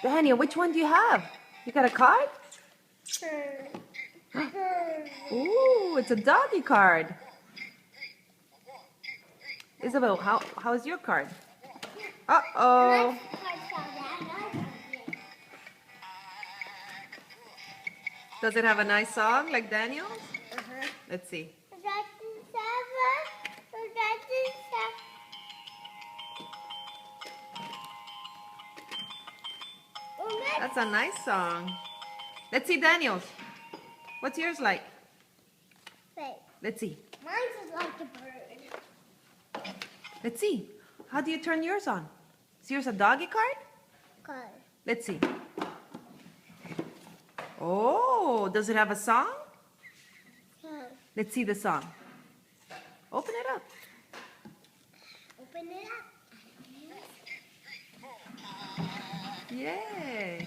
Daniel, which one do you have? You got a card? Ooh, it's a doggy card. Isabel, how is your card? Uh-oh. Does it have a nice song like Daniel's? Let's see. That's a nice song. Let's see Daniel's. What's yours like? Let's see. Mine's is like a bird. Let's see. How do you turn yours on? Is yours a doggy card? Let's see. Oh, does it have a song? Let's see the song. Open it up. Open it up. Yay.